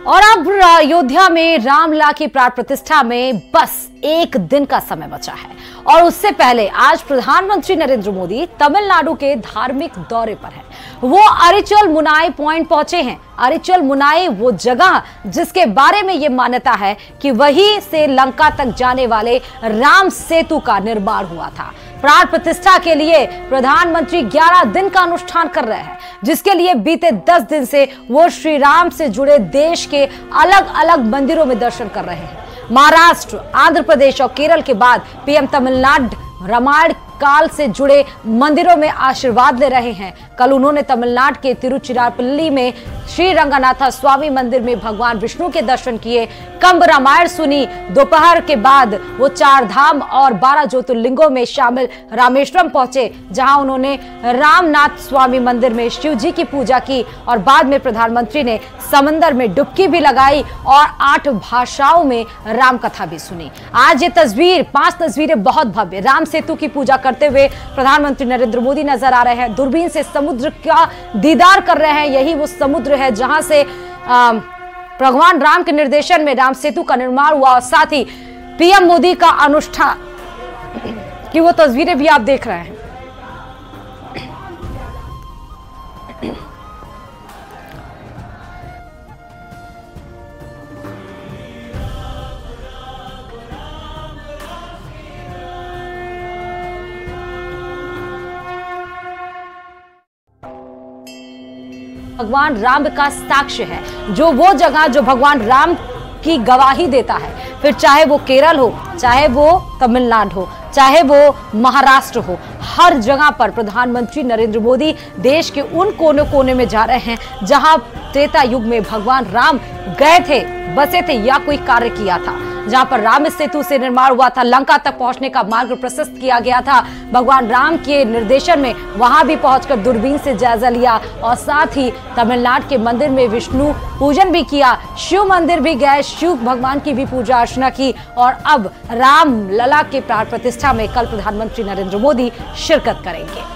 और अब अयोध्या में रामलला की प्राण प्रतिष्ठा में बस एक दिन का समय बचा है और उससे पहले आज प्रधानमंत्री नरेंद्र मोदी तमिलनाडु के धार्मिक दौरे पर हैं। वो अरिचल मुनाई पॉइंट पहुंचे हैं। अरिचल मुनाई वो जगह जिसके बारे में ये मान्यता है कि वहीं से लंका तक जाने वाले राम सेतु का निर्माण हुआ था। प्राण प्रतिष्ठा के लिए प्रधानमंत्री 11 दिन का अनुष्ठान कर रहे हैं, जिसके लिए बीते 10 दिन से वो श्री राम से जुड़े देश के अलग अलग मंदिरों में दर्शन कर रहे हैं। महाराष्ट्र, आंध्र प्रदेश और केरल के बाद पीएम तमिलनाडु रामायण काल से जुड़े मंदिरों में आशीर्वाद ले रहे हैं। कल उन्होंने तमिलनाडु के तिरुचिरापल्ली में श्री रंगनाथ स्वामी मंदिर में भगवान विष्णु के दर्शन किए, कंब रामायण सुनी। दोपहर के बाद वो 4 धाम और 12 ज्योतिर्लिंगों में शामिल रामेश्वरम पहुंचे, जहां उन्होंने रामनाथ स्वामी मंदिर में शिव जी की पूजा की और बाद में प्रधानमंत्री ने समंदर में डुबकी भी लगाई और 8 भाषाओं में राम कथा भी सुनी। आज ये 5 तस्वीरें बहुत भव्य राम सेतु की पूजा करते हुए प्रधानमंत्री नरेंद्र मोदी नजर आ रहे हैं। दूरबीन से समुद्र का दीदार कर रहे हैं। यही वो समुद्र है जहां से भगवान राम के निर्देशन में राम सेतु का निर्माण हुआ और साथ ही पीएम मोदी का अनुष्ठान की वो तस्वीरें भी आप देख रहे हैं। भगवान राम का साक्ष्य है, जो वो जगह जो भगवान राम की गवाही देता है, फिर चाहे वो केरल हो, चाहे वो तमिलनाडु हो, चाहे वो महाराष्ट्र हो, हर जगह पर प्रधानमंत्री नरेंद्र मोदी देश के उन कोने कोने में जा रहे हैं जहां त्रेता युग में भगवान राम गए थे, बसे थे या कोई कार्य किया था, जहां पर राम सेतु से निर्माण हुआ था, लंका तक पहुंचने का मार्ग प्रशस्त किया गया था। भगवान राम के निर्देशन में वहां भी पहुंचकर दूरबीन से जायजा लिया और साथ ही तमिलनाडु के मंदिर में विष्णु पूजन भी किया, शिव मंदिर भी गए, शिव भगवान की भी पूजा अर्चना की और अब रामलला के प्राण प्रतिष्ठा में कल प्रधानमंत्री नरेंद्र मोदी शिरकत करेंगे।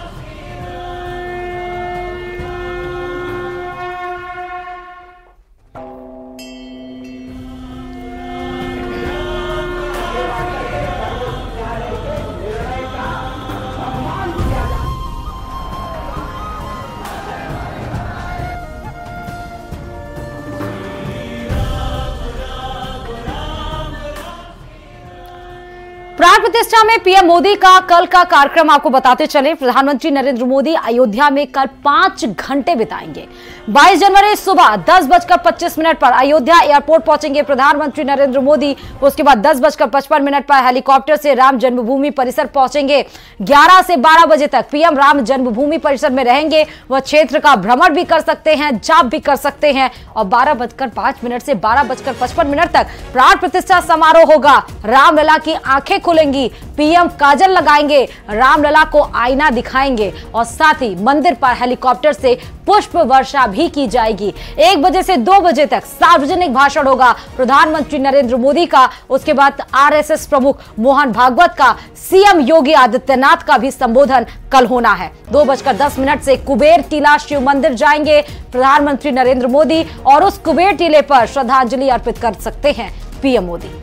प्राण प्रतिष्ठा में पीएम मोदी का कल का कार्यक्रम आपको बताते चले। प्रधानमंत्री नरेंद्र मोदी अयोध्या में कल 5 घंटे बिताएंगे। 22 जनवरी सुबह 10:25 पर अयोध्या एयरपोर्ट पहुंचेंगे प्रधानमंत्री नरेंद्र मोदी। उसके बाद 10:55 पर हेलीकॉप्टर से राम जन्मभूमि परिसर पहुंचेंगे। 11 से 12 बजे तक पीएम राम जन्मभूमि परिसर में रहेंगे। वह क्षेत्र का भ्रमण भी कर सकते हैं, जाप भी कर सकते हैं और 12:05 से 12:55 तक प्राण प्रतिष्ठा समारोह होगा। रामलला की आंखें खुलेंगी, पीएम काजल लगाएंगे, रामलला को आईना दिखाएंगे और साथ ही मंदिर पर हेलीकॉप्टर से पुष्प वर्षा भी की जाएगी। 1 बजे से 2 बजे तक सार्वजनिक भाषण होगा प्रधानमंत्री नरेंद्र मोदी का। उसके बाद आरएसएस प्रमुख मोहन भागवत का, सीएम योगी आदित्यनाथ का भी संबोधन कल होना है। 2:10 से कुबेर टीला शिव मंदिर जाएंगे प्रधानमंत्री नरेंद्र मोदी और उस कुबेर टीले पर श्रद्धांजलि अर्पित कर सकते हैं पीएम मोदी।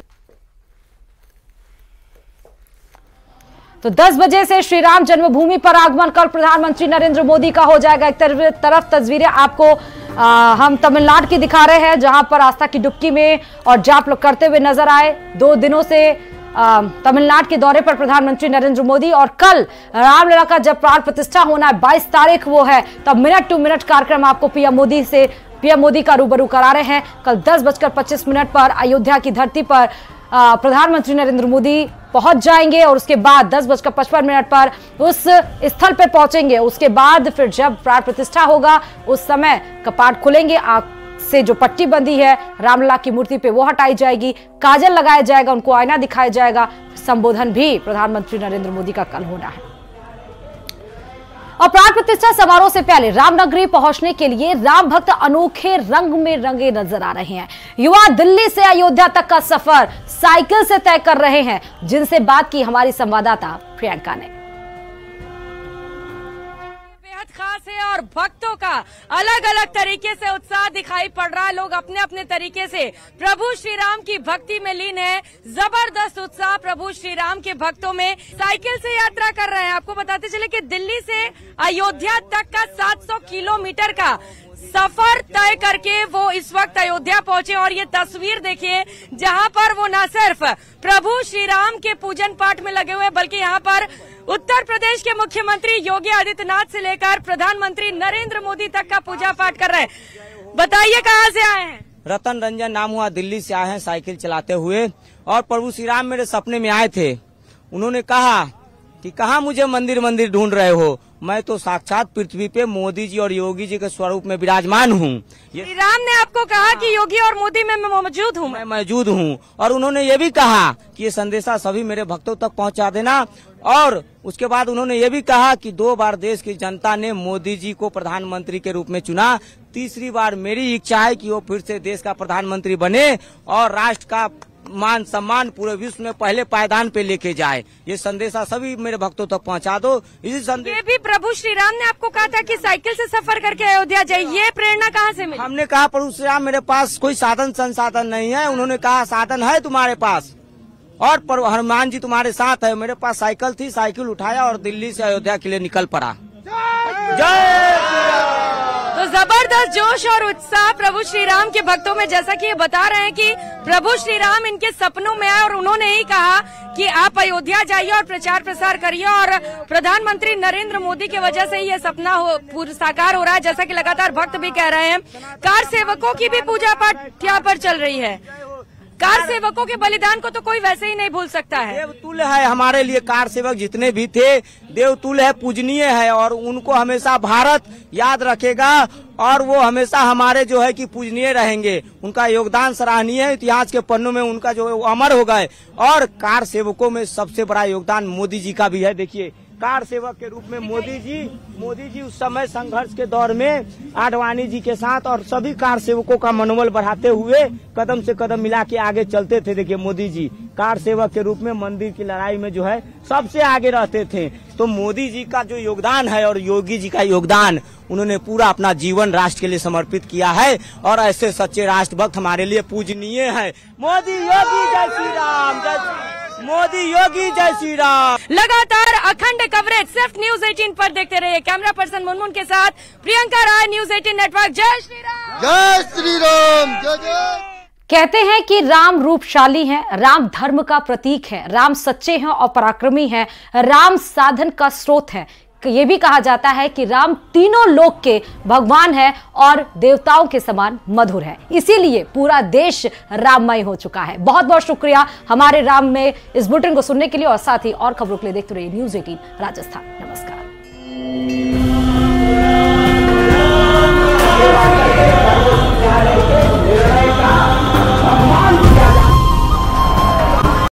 तो 10 बजे से श्री राम जन्मभूमि पर आगमन कल प्रधानमंत्री नरेंद्र मोदी का हो जाएगा। एक तरफ तस्वीरें आपको हम तमिलनाडु की दिखा रहे हैं, जहां पर आस्था की डुबकी में और जाप करते हुए नजर आए। 2 दिनों से तमिलनाडु के दौरे पर प्रधानमंत्री नरेंद्र मोदी और कल रामलला का जब प्राण प्रतिष्ठा होना है 22 तारीख वो है, तब मिनट टू मिनट कार्यक्रम आपको पीएम मोदी का रूबरू करा रहे हैं। कल 10:25 पर अयोध्या की धरती पर प्रधानमंत्री नरेंद्र मोदी पहुंच जाएंगे और उसके बाद 10:55 पर उस स्थल पर पहुंचेंगे। उसके बाद फिर जब प्राण प्रतिष्ठा होगा उस समय कपाट खुलेंगे, आंख से जो पट्टी बंधी है रामलला की मूर्ति पे वो हटाई जाएगी, काजल लगाया जाएगा, उनको आईना दिखाया जाएगा। संबोधन भी प्रधानमंत्री नरेंद्र मोदी का कल होना है। और प्राण प्रतिष्ठा समारोह से पहले रामनगरी पहुंचने के लिए राम भक्त अनोखे रंग में रंगे नजर आ रहे हैं। युवा दिल्ली से अयोध्या तक का सफर साइकिल से तय कर रहे हैं, जिनसे बात की हमारी संवाददाता प्रियंका ने। बेहद खास से और भक्तों का अलग अलग तरीके से उत्साह दिखाई पड़ रहा है। लोग अपने अपने तरीके से प्रभु श्री राम की भक्ति में लीन है। जबरदस्त उत्साह प्रभु श्री राम के भक्तों में। साइकिल से यात्रा कर रहे हैं। आपको बताते चले कि दिल्ली से अयोध्या तक का 700 किलोमीटर का सफर तय करके वो इस वक्त अयोध्या पहुंचे और ये तस्वीर देखिए जहां पर वो न सिर्फ प्रभु श्री राम के पूजन पाठ में लगे हुए बल्कि यहाँ पर उत्तर प्रदेश के मुख्यमंत्री योगी आदित्यनाथ से लेकर प्रधानमंत्री नरेंद्र मोदी तक का पूजा पाठ कर रहे हैं। बताइए कहाँ से आए हैं? रतन रंजन नाम हुआ, दिल्ली से आए हैं साइकिल चलाते हुए। और प्रभु श्री राम मेरे सपने में आए थे। उन्होंने कहा कि कहाँ मुझे मंदिर ढूंढ रहे हो, मैं तो साक्षात पृथ्वी पे मोदी जी और योगी जी के स्वरूप में विराजमान हूँ। श्री राम ने आपको कहा कि योगी और मोदी में मैं मौजूद हूँ। मैं मौजूद हूँ। और उन्होंने ये भी कहा कि ये संदेशा सभी मेरे भक्तों तक पहुँचा देना। और उसके बाद उन्होंने ये भी कहा कि 2 बार देश की जनता ने मोदी जी को प्रधानमंत्री के रूप में चुना, तीसरी बार मेरी इच्छा है कि वो फिर से देश का प्रधानमंत्री बने और राष्ट्र का मान सम्मान पूरे विश्व में पहले पायदान पे लेके जाए। ये संदेशा सभी मेरे भक्तों तक पहुंचा दो। इसी संदेश ये भी प्रभु श्री राम ने आपको कहा था कि साइकिल से सफर करके अयोध्या जाइए, ये प्रेरणा कहाँ से मिली? हमने कहा प्रभु श्री राम मेरे पास कोई साधन संसाधन नहीं है। उन्होंने कहा साधन है तुम्हारे पास और हनुमान जी तुम्हारे साथ है। मेरे पास साइकिल थी, साइकिल उठाया और दिल्ली से अयोध्या के लिए निकल पड़ा। जय। तो जबरदस्त जोश और उत्साह प्रभु श्री राम के भक्तों में, जैसा कि ये बता रहे हैं कि प्रभु श्री राम इनके सपनों में आए और उन्होंने ही कहा कि आप अयोध्या जाइए और प्रचार प्रसार करिए। और प्रधानमंत्री नरेंद्र मोदी की वजह से ये सपना साकार हो रहा है, जैसा कि लगातार भक्त भी कह रहे हैं। कार सेवकों की भी पूजा पाठ यहाँ पर चल रही है। कार सेवकों के बलिदान को तो कोई वैसे ही नहीं भूल सकता है। देवतुल्य है हमारे लिए। कार सेवक जितने भी थे देवतुल्य है, पूजनीय है और उनको हमेशा भारत याद रखेगा और वो हमेशा हमारे जो है कि पूजनीय रहेंगे। उनका योगदान सराहनीय है, इतिहास के पन्नों में उनका जो अमर हो गए। और कार सेवकों में सबसे बड़ा योगदान मोदी जी का भी है। देखिए कार सेवक के रूप में मोदी जी उस समय संघर्ष के दौर में आडवाणी जी के साथ और सभी कार सेवकों का मनोबल बढ़ाते हुए कदम से कदम मिला के आगे चलते थे। देखिए मोदी जी कार सेवक के रूप में मंदिर की लड़ाई में जो है सबसे आगे रहते थे। तो मोदी जी का जो योगदान है और योगी जी का योगदान, उन्होंने पूरा अपना जीवन राष्ट्र के लिए समर्पित किया है और ऐसे सच्चे राष्ट्रभक्त हमारे लिए पूजनीय है। मोदी योगी जय श्री राम, मोदी योगी जय श्री राम। लगातार अखंड कवरेज सिर्फ न्यूज 18 पर देखते रहिए। कैमरा पर्सन मुनमुन के साथ प्रियंका राय, न्यूज 18 नेटवर्क। जय श्री राम, जय श्री राम, जय जय। कहते हैं कि राम रूपशाली हैं, राम धर्म का प्रतीक है, राम सच्चे हैं और पराक्रमी हैं, राम साधन का स्रोत है। ये भी कहा जाता है कि राम तीनों लोक के भगवान है और देवताओं के समान मधुर है। इसीलिए पूरा देश राममय हो चुका है। बहुत बहुत शुक्रिया हमारे राम में इस बुलेटिन को सुनने के लिए और साथ ही और खबरों के लिए देखते रहिए न्यूज 18 राजस्थान। नमस्कार।